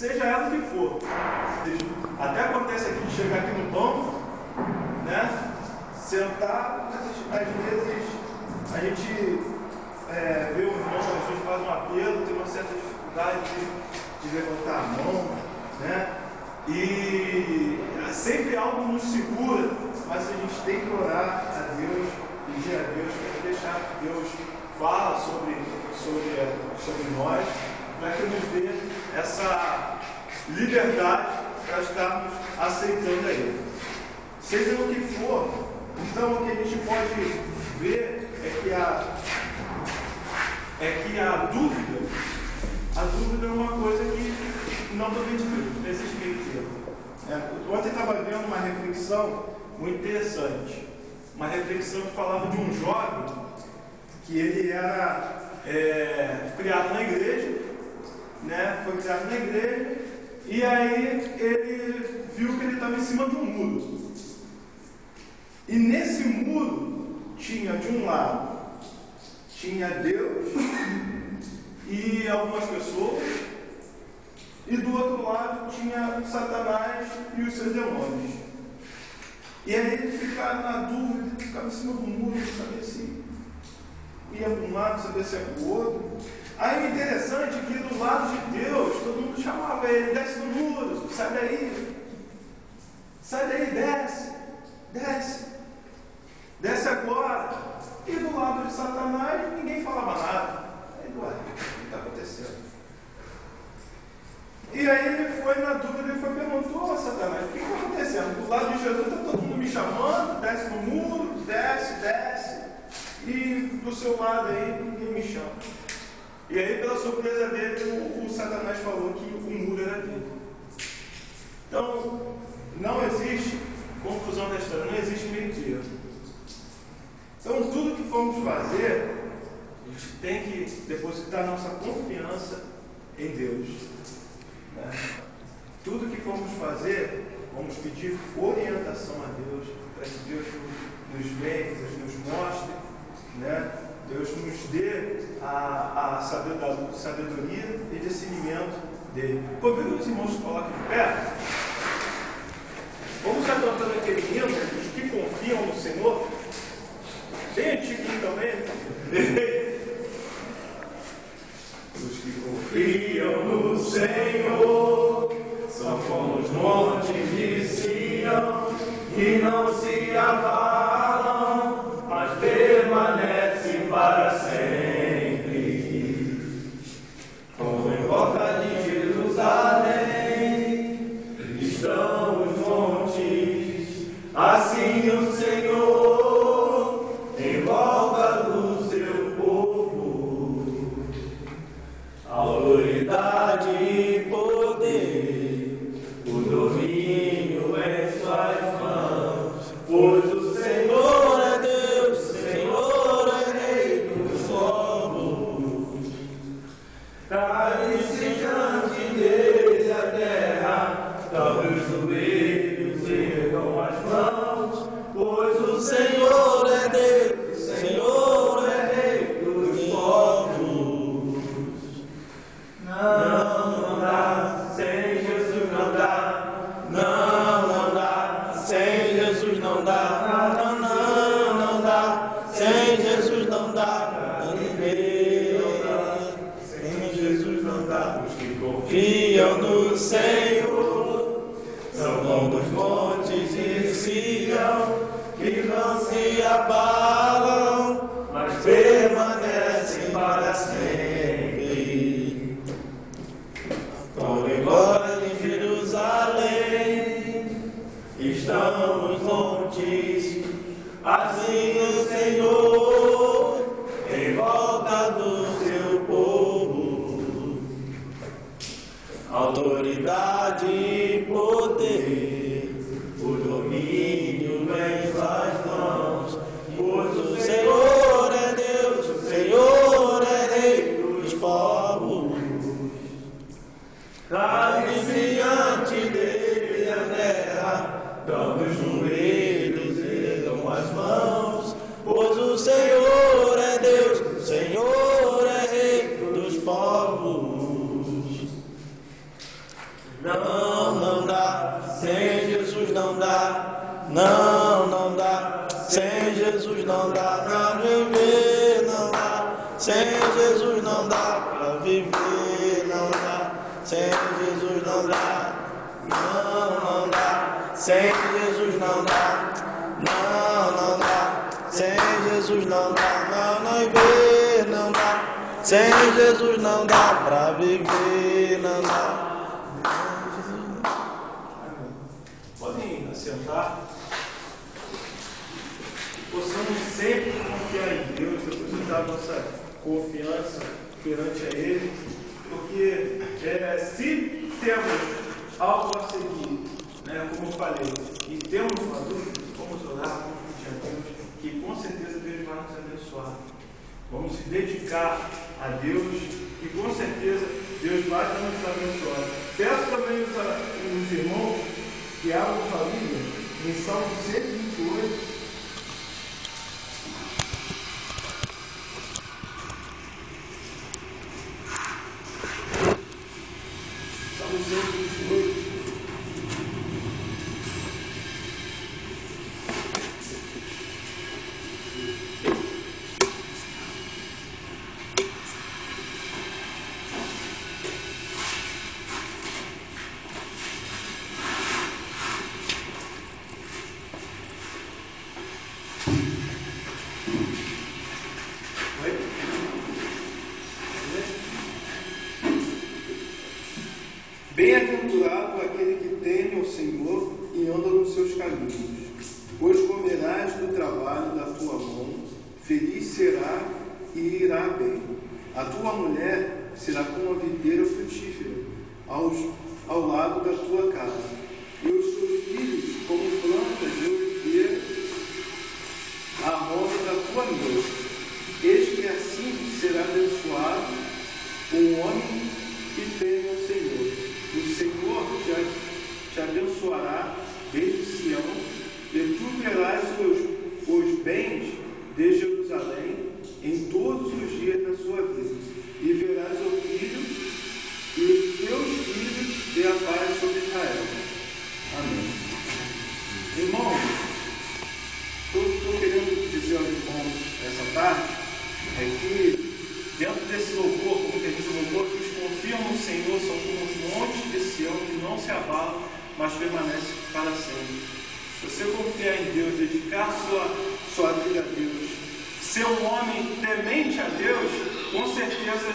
seja ela o que for. Até acontece aqui de chegar aqui no banco, né? Sentar, às vezes a gente vê o irmão, às vezes faz um apelo, tem uma certa dificuldade de levantar a mão, né? E sempre algo nos segura, mas a gente tem que orar a Deus, pedir a Deus, para deixar que Deus fala sobre nós, para que nos dê essa liberdade para estarmos aceitando a Ele. Seja no que for, então o que a gente pode ver é que a dúvida é uma coisa que não provém de Deus, não existe meio termo. Ontem eu estava vendo uma reflexão muito interessante, uma reflexão que falava de um jovem que ele era criado na igreja, né? Foi criado na igreja, e aí ele viu que ele estava em cima de um muro. E nesse muro tinha, de um lado, tinha Deus e algumas pessoas, e do outro lado tinha Satanás e os seus demônios. E aí ele ficava na dúvida, ficava em cima do muro, não sabia se ia para um lado, não sabia se ia para o outro. Aí o interessante é que do lado de Deus, todo mundo chamava ele, desce do muro, sai daí, desce agora. E do lado de Satanás, ninguém falava nada. Aí, ué, o que está acontecendo? E aí ele foi na dúvida, ele perguntou a Satanás, o que está acontecendo? Do lado de Jesus está todo mundo me chamando, desce no muro, desce, e do seu lado aí ninguém me chama. E aí, pela surpresa dele, o Satanás falou que o muro era dele. Então, não existe conclusão da história, não existe meio termo. Então, tudo que formos fazer, a gente tem que depositar nossa confiança em Deus. Né? Tudo que formos fazer, vamos pedir orientação a Deus, para que Deus nos venha, Deus nos mostre, né? Deus nos dê a sabedoria e discernimento dele. Convido os irmãos que coloquem de pé. Vamos estar cantando aquele hino, os que confiam no Senhor. Bem antiguinho também. Os que confiam no Senhor são como os montes de Sião, que não se abalam, mas permanecem para sempre. Como em volta de Jerusalém estão os montes, assim o Senhor em volta do seu povo. Autoridade e poder, o domínio em suas mãos, pois o Senhor é Deus, o Senhor é Rei dos povos. Cai-se diante dele a terra, dobre os joelhos, ergam as mãos, pois o Senhor é Deus, o Senhor é Rei dos povos. Não dá, sem Jesus não dá, não dá, sem Jesus não dá, não dá, sem Jesus não dá, para viver, sem Jesus não dá. Os que confiam no Senhor são como os montes de Sião, que não se abalam, mas permanecem para sempre. Como em glória em Jerusalém estão os montes, assim o Senhor em volta do seu povo. Autoridade e poder, o domínio vem em suas mãos, pois o Senhor é Deus, o Senhor é Rei dos povos. Cai-se diante dele a terra, dobre os joelhos, ergam as mãos, pois o Senhor é Deus, o Senhor é Rei dos povos. Não, não dá. Sem Jesus não dá. Não, não dá. Sem Jesus não dá pra viver, não dá. Sem Jesus não dá pra viver, não dá. Sem Jesus não dá. Não, não dá. Sem Jesus não dá. Não, não dá. Sem Jesus não dá pra viver, não dá. Sem Jesus não dá pra viver, não dá. Podem assentar. Possamos sempre confiar em Deus, depositar nossa confiança perante a Ele, porque se temos algo a seguir, né, como eu falei, e temos uma dúvida, vamos orar, vamos pedir a Deus, que com certeza Deus vai nos abençoar. Vamos se dedicar a Deus e com certeza Deus vai nos abençoar. Peço também os irmãos que abram sua Bíblia em Salmo 128. Salmo 128. Bem-aventurado aquele que teme ao Senhor e anda nos seus caminhos, pois comerás do trabalho da tua mão, feliz será e irá bem. A tua mulher será como a videira frutífera ao lado da tua casa, e os teus filhos como plantas de oliveira à roda da tua mesa. Eis que assim será abençoado o homem que teme ao Senhor. O Senhor te abençoará desde Sião, e tu verás os bens de Jerusalém em todos os dias da sua vida, e verás o filho e os teus filhos e a paz sobre Israel. Amém. Irmãos, estou querendo dizer aos irmãos essa tarde é que dentro desse louvor, como que a gente louvou, que os confiam no Senhor são como os montes de Sião que não se abalam, mas permanecem para sempre. Se você confiar em Deus, dedicar sua vida a Deus, ser um homem temente a Deus, com certeza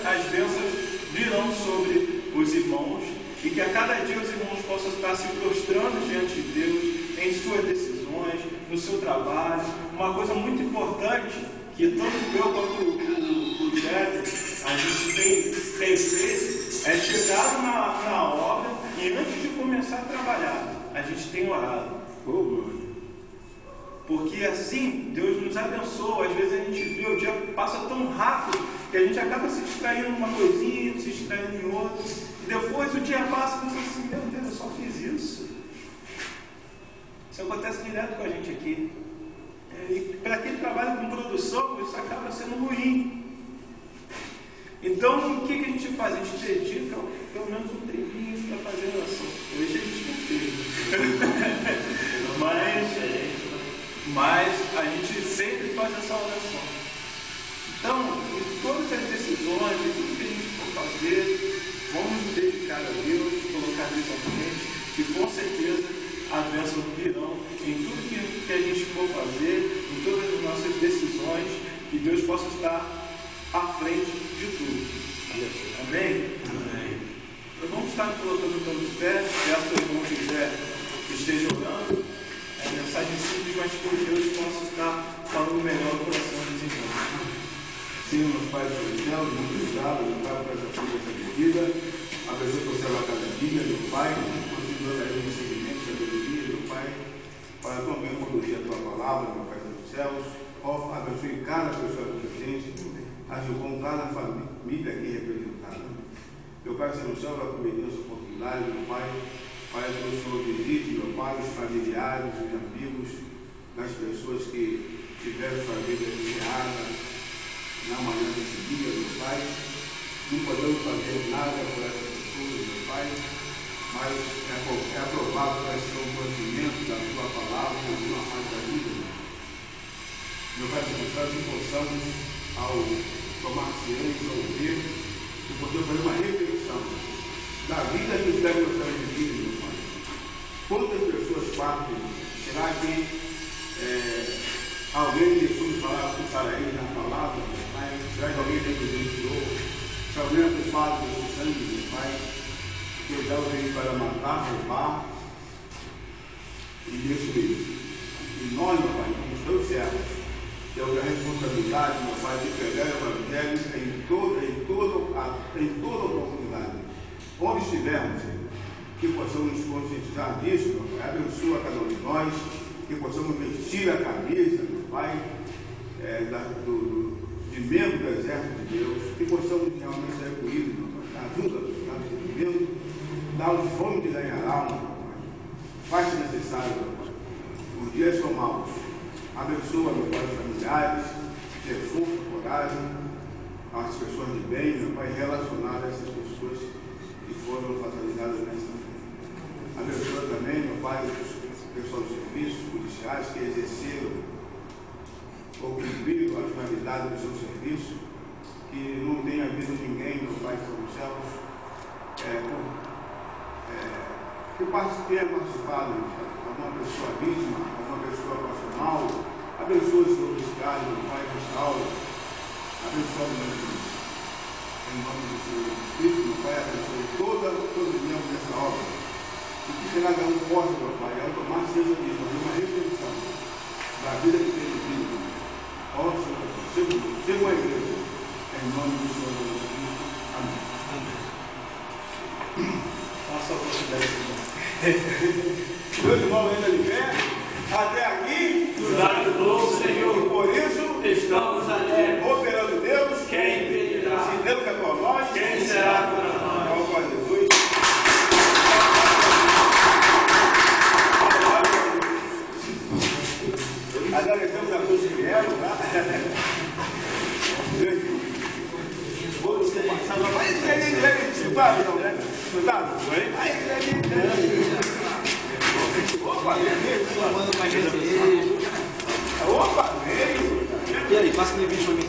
as bênçãos virão sobre os irmãos, e que a cada dia os irmãos possam estar se prostrando diante de Deus em suas decisões, no seu trabalho. Uma coisa muito importante que tanto eu quanto o Jed, a gente tem feito, é chegar na obra e antes de começar a trabalhar, a gente tem orado. Porque assim Deus nos abençoa. Às vezes a gente vê, o dia passa tão rápido que a gente acaba se distraindo em uma coisinha, se distraindo em outra, e depois o dia passa e você assim, meu Deus, eu só fiz isso. Isso acontece direto com a gente aqui. E para quem trabalha com produção, isso acaba sendo ruim. Então, o que a gente faz? A gente dedica pelo menos um tempinho para fazer oração. Hoje a gente não fez. Mas a gente sempre faz essa oração. Então, em todas as decisões, em tudo que a gente for fazer, vamos nos dedicar a Deus, colocar Deus à frente, e com certeza as bênçãos virão em tudo que a gente for fazer, em todas as nossas decisões, que Deus possa estar à frente de tudo. Amém? Amém. Nós vamos estar colocando o de pé, peço ao irmão José que esteja orando. É uma mensagem simples, mas que Deus possa estar falando melhor no coração dos irmãos. Senhor, nosso Pai Celestial, muito obrigado, meu Pai, por essa força de vida. Abençoe você a cada dia, meu Pai. Continua dando seguimento, sabedoria, meu Pai, para também conduzir a tua palavra, meu Pai dos céus. Ó, abençoe cada pessoa da gente, ajude cada família aqui representada. Meu Pai Celestial, vai permitir essa oportunidade, meu Pai. Pai, que o Senhor visite, meu Pai, os familiares, os amigos, das pessoas que tiveram sua vida encerrada na manhã desse dia, meu Pai. Não podemos fazer nada por essa Pai, é aprovado para ser o conhecimento da tua palavra em alguma parte da vida. Meu Pai, que nós possamos, ao tomar ciência, ao ver, e poder fazer uma reflexão da vida que os devotores vivem, meu Pai. Quantas pessoas partem? Será que alguém deixou de falar para ele na palavra, meu Pai? Será que alguém negligenciou? Se alguém acusado desse sangue, meu Pai, que o diabo veio para matar, roubar e destruir. E nós, meu Pai, como teus servos, temos a responsabilidade, meu Pai, de pregar o Evangelho em toda oportunidade. Onde estivermos, que possamos nos conscientizar disso, meu Pai. Abençoa cada um de nós, que possamos vestir a camisa, meu Pai, de membro do exército de Deus, que possamos realmente ser acolhidos, meu Pai. Ajuda-nos, dá-nos fome de ganhar alma, meu Pai. Faz-se necessário, meu Pai. Os dias são maus. Abençoa, meu Pai, os familiares, dê força, coragem, as pessoas de bem, meu Pai, relacionadas a essas pessoas que foram fatalizadas nessa vida. Abençoa também, meu Pai, os pessoal de serviços policiais que exerceram ou cumpriram a finalidade do seu serviço, que não tenha havido ninguém, meu Pai, que nos céus, que tenha participado, alguma pessoa vítima, alguma pessoa profissional. Abençoa os seus fiscais, meu Pai, restaura. Abençoa o meu Deus. Em nome do Senhor Espírito, meu Pai, abençoe todo o membro dessa obra. E que será que um possa, meu Pai, ao tomar seja de fazer uma reflexão da vida que tem vivido. Ó Senhor, seja uma igreja. Em nome do Senhor Jesus Cristo. Amém. Nossa oportunidade, irmão. Meus irmãos ainda de pé, até aqui, nos ajudou, Senhor. E por isso, estamos alegres. Operando Deus, Quem impedirá? Se Deus é por nós, Quem será contra nós? Glória a Jesus. Agradecemos a todos que vieram, tá? Vou ser passado, mas ele cuidado, não, né? Cuidado, foi? Opa, veio. Opa, veio. E aí, passa de vídeo pra mim.